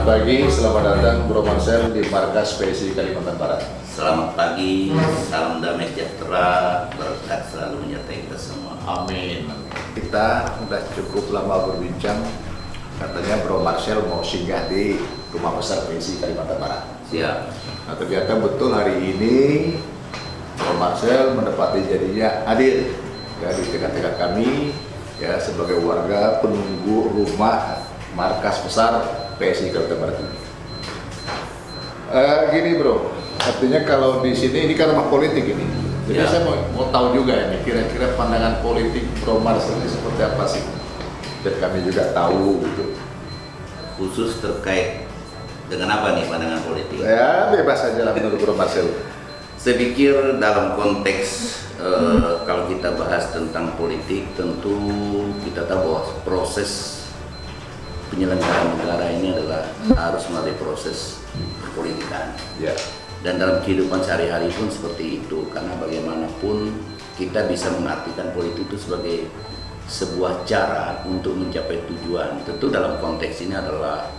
Selamat pagi, selamat datang Bro Marcel di markas PSI Kalimantan Barat. Selamat pagi, salam damai sejahtera, berkat selalu menyertai kita semua. Amin. Kita sudah cukup lama berbincang, katanya Bro Marcel mau singgah di rumah besar PSI Kalimantan Barat. Siap. Nah, ternyata betul hari ini Bro Marcel mendapati jadinya hadir ya, di tengah-tengah kami ya sebagai warga penunggu rumah markas besar PSI Kalimantan Barat ini. Gini bro, artinya kalau di sini ini kan rumah politik ini. Jadi Ya. saya mau tahu juga ini kira-kira pandangan politik Bro Marcel ini seperti apa sih? Dan kami juga tahu gitu. Khusus terkait dengan apa nih pandangan politik? Ya bebas saja lah menurut Bro Marcel. Saya pikir dalam konteks kalau kita bahas tentang politik, tentu kita tahu bahwa proses penyelenggaraan negara ini adalah harus melalui proses perpolitikan. Ya. Dan dalam kehidupan sehari-hari pun seperti itu, karena bagaimanapun kita bisa mengartikan politik itu sebagai sebuah cara untuk mencapai tujuan. Tentu dalam konteks ini adalah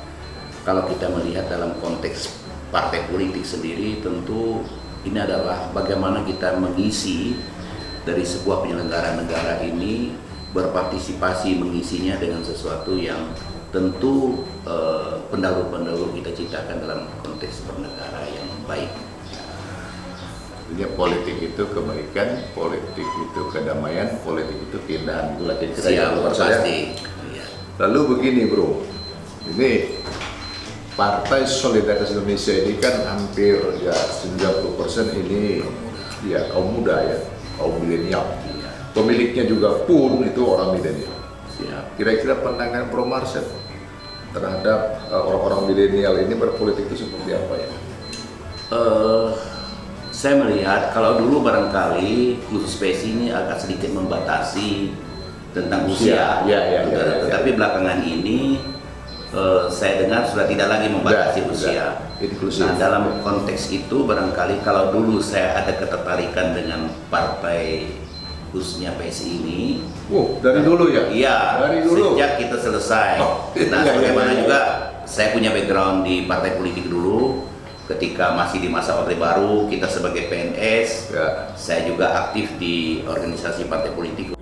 kalau kita melihat dalam konteks partai politik sendiri, tentu ini adalah bagaimana kita mengisi dari sebuah penyelenggaraan negara ini, berpartisipasi mengisinya dengan sesuatu yang tentu pendahulu-pendahulu kita ciptakan dalam konteks bernegara yang baik. Artinya politik itu kebaikan, politik itu kedamaian, politik itu keindahan. Itulah kira-kira yang Siap, pasti. Iya. Lalu begini bro, ini Partai Solidaritas Indonesia ini kan hampir ya 90% ini ya kaum muda ya, kaum milenial. Pemiliknya juga pun itu orang milenial. Siap. Kira-kira pandangan Bro Marcel terhadap orang-orang milenial ini berpolitik itu seperti apa ya? Saya melihat kalau dulu barangkali khusus PSI ini agak sedikit membatasi tentang usia, Ya. Tetapi belakangan ini saya dengar sudah tidak lagi membatasi usia. Inklusif. Nah, dalam konteks itu barangkali kalau dulu saya ada ketertarikan dengan partai khususnya PSI ini. Dari dulu ya? Iya, Dari dulu. sejak kita selesai. Nah, Iya. bagaimana juga saya punya background di partai politik dulu. Ketika masih di masa Orde Baru, kita sebagai PNS, Ya. saya juga aktif di organisasi partai politik.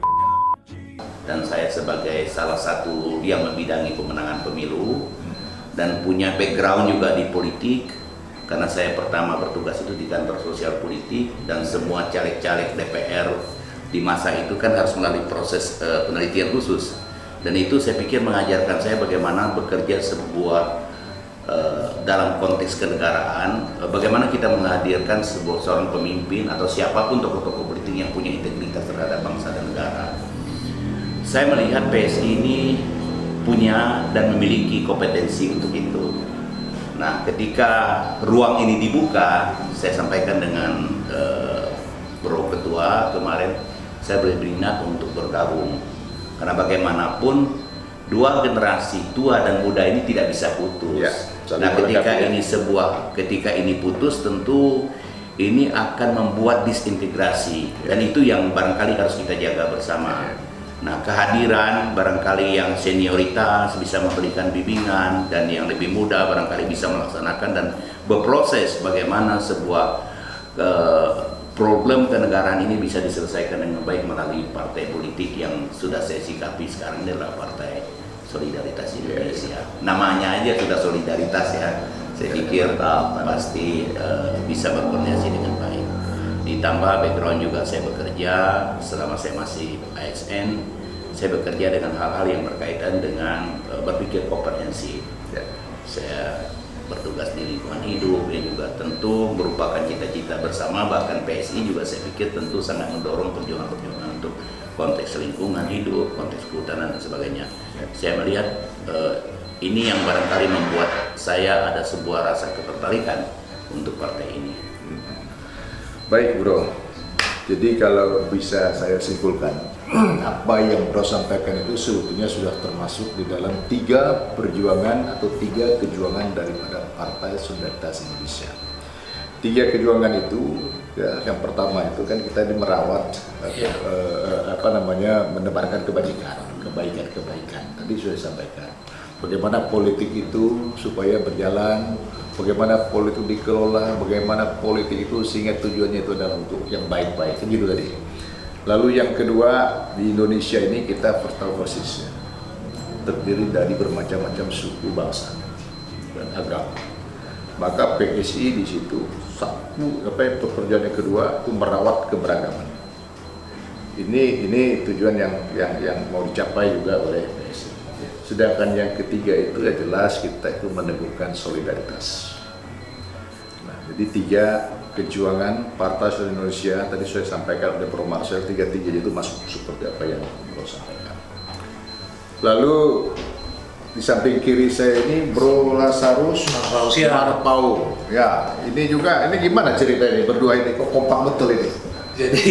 Dan saya sebagai salah satu yang membidangi pemenangan pemilu dan punya background juga di politik. Karena saya pertama bertugas itu di kantor sosial politik dan semua caleg-caleg DPR di masa itu kan harus melalui proses penelitian khusus, dan itu saya pikir mengajarkan saya bagaimana bekerja sebuah dalam konteks kenegaraan, bagaimana kita menghadirkan seorang pemimpin atau siapapun tokoh-tokoh politik yang punya integritas terhadap bangsa dan negara. Saya melihat PSI ini punya dan memiliki kompetensi untuk itu. Nah, ketika ruang ini dibuka, saya sampaikan dengan Bro Ketua kemarin, saya berminat untuk bergabung karena bagaimanapun dua generasi tua dan muda ini tidak bisa putus. Ya, nah, ketika ini putus, tentu ini akan membuat disintegrasi, dan itu yang barangkali harus kita jaga bersama. Nah, kehadiran barangkali yang senioritas bisa memberikan bimbingan, dan yang lebih muda barangkali bisa melaksanakan dan berproses bagaimana sebuah problem kenegaraan ini bisa diselesaikan dengan baik melalui partai politik yang sudah saya sikapi sekarang ini adalah Partai Solidaritas Indonesia. Namanya aja sudah solidaritas ya. Saya pikir pasti bisa berkoordinasi dengan baik. Ditambah background juga saya bekerja selama saya masih ASN, saya bekerja dengan hal-hal yang berkaitan dengan berpikir komprehensif. Saya bertugas di lingkungan hidup yang juga tentu merupakan cita-cita bersama, bahkan PSI juga saya pikir tentu sangat mendorong perjuangan-perjuangan untuk konteks lingkungan hidup, konteks kehutanan dan sebagainya. Saya melihat ini yang barangkali membuat saya ada sebuah rasa ketertarikan untuk partai ini. Baik bro, jadi kalau bisa saya simpulkan, apa yang bro sampaikan itu sebetulnya sudah termasuk di dalam 3 perjuangan atau 3 kejuangan daripada Partai Solidaritas Indonesia. 3 kejuangan itu, ya, yang pertama itu kan kita merawat, menebarkan kebaikan. Tadi sudah disampaikan. bagaimana politik itu supaya berjalan, bagaimana politik dikelola, bagaimana politik itu sehingga tujuannya itu adalah untuk yang baik-baik, gitu tadi. Lalu yang kedua, di Indonesia ini kita tahu persis ya, terdiri dari bermacam-macam suku, bangsa dan agama. Maka PSI di situ pekerjaan yang kedua itu merawat keberagaman. Ini tujuan yang mau dicapai juga oleh PSI. Sedangkan yang ketiga itu ya jelas kita itu meneguhkan solidaritas. Nah, jadi 3 kejuangan Partai Solidaritas Indonesia tadi saya sampaikan oleh Bro Marcel, 3 itu masuk seperti apa yang Bro sampaikan. Lalu di samping kiri saya ini Bro Lazarus Marpau. Ya, ini gimana cerita ini berdua ini kok kompak betul ini. Jadi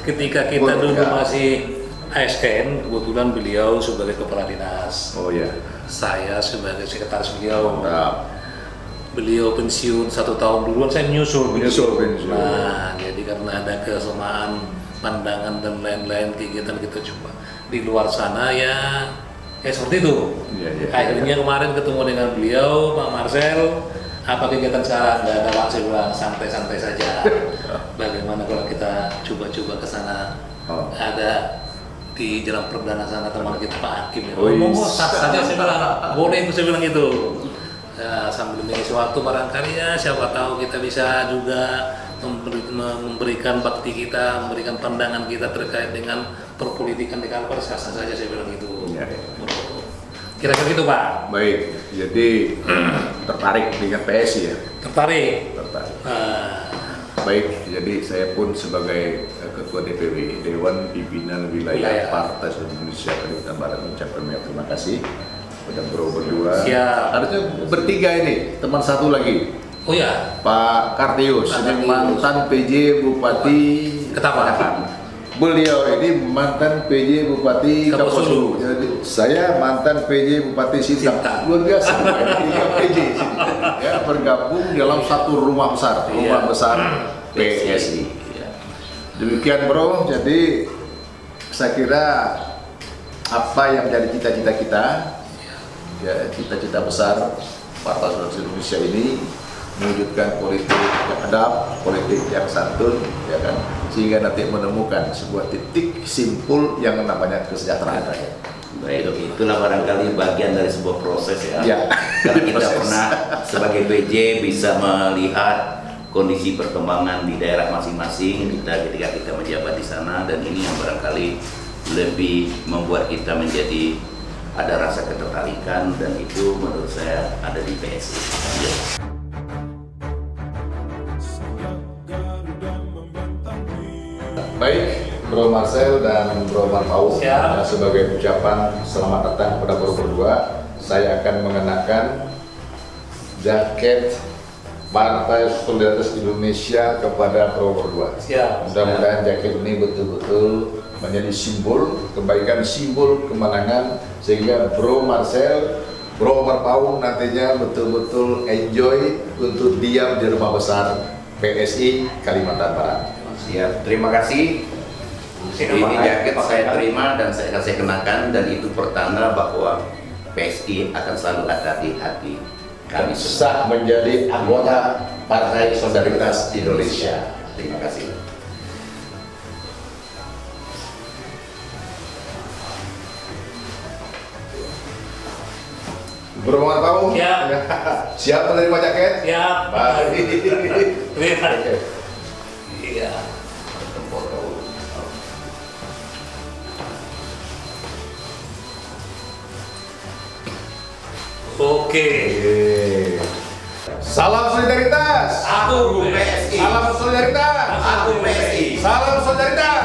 ketika kita dulu masih ASN, kebetulan beliau sebagai kepala dinas. Oh ya. Saya sebagai sekretaris beliau. Nah. Beliau pensiun 1 tahun duluan, saya menyusul. Nah, jadi karena ada kesamaan pandangan dan lain-lain kegiatan kita coba di luar sana ya seperti itu. Akhirnya kemarin ketemu dengan beliau, Pak Marcel. Apa kegiatan sekarang? Nggak ada, Pak. Saya bilang santai-santai saja. Bagaimana kalau kita coba-coba ke sana? Ada di Jalan Perdana sana teman kita Pak Hakim. Sah saja, saya bilang. Boleh itu, saya bilang gitu. Ya, sambil mengisi waktu barangkali ya, siapa tahu kita bisa juga memberikan bakti kita, memberikan pandangan kita terkait dengan perpolitikan di Kalbar. Sah saja, saya bilang gitu. Kira-kira gitu, Pak. Baik, jadi tertarik dengan PSI ya? Tertarik. Baik, jadi saya pun sebagai Ketua DPW Dewan Pimpinan Wilayah Partai Solidaritas Indonesia Kalimantan Barat mengucapkan banyak terima kasih kepada Bro berdua. Siap. Harusnya bertiga ini, teman satu lagi. Oh ya, Pak Kartius, ini mantan PJ Bupati Ketapang. Beliau ini mantan PJ Bupati Kaposulu. Jadi saya mantan PJ Bupati Sintang. Luar biasa. 3 PJ sini. Ya, bergabung dalam satu rumah besar, PSI. Demikian Bro. Jadi saya kira apa yang menjadi cita-cita kita, ya cita-cita besar Partai Solidaritas Indonesia ini mewujudkan politik yang adab, politik yang santun, ya kan, sehingga nanti menemukan sebuah titik simpul yang namanya kesejahteraan rakyat. Baik, itulah barangkali bagian dari sebuah proses ya. Karena kita pernah sebagai PJ bisa melihat kondisi perkembangan di daerah masing-masing ketika kita menjabat di sana, dan ini yang barangkali lebih membuat kita menjadi ada rasa ketertarikan, dan itu menurut saya ada di PSI. Ya. Baik, Bro Marcel dan Bro Marpau, sebagai ucapan selamat datang kepada Bro berdua, saya akan mengenakan jaket Partai Solidaritas Indonesia kepada Bro berdua. Mudah-mudahan jaket ini betul-betul menjadi simbol kebaikan, simbol kemenangan, sehingga Bro Marcel, Bro Marpau nantinya betul-betul enjoy untuk diam di rumah besar PSI Kalimantan Barat. Siap, terima kasih. Ini jaket saya terima dan saya akan saya kenakan, dan itu pertanda bahwa PSI akan selalu ada di hati kami sah menjadi anggota Partai Solidaritas Indonesia. Terima kasih. Bro Marpau, siap menerima jaket? Siap. Baik. Iya. Oke. Salam solidaritas. Aku PSI. Salam solidaritas. Aku PSI. Salam solidaritas.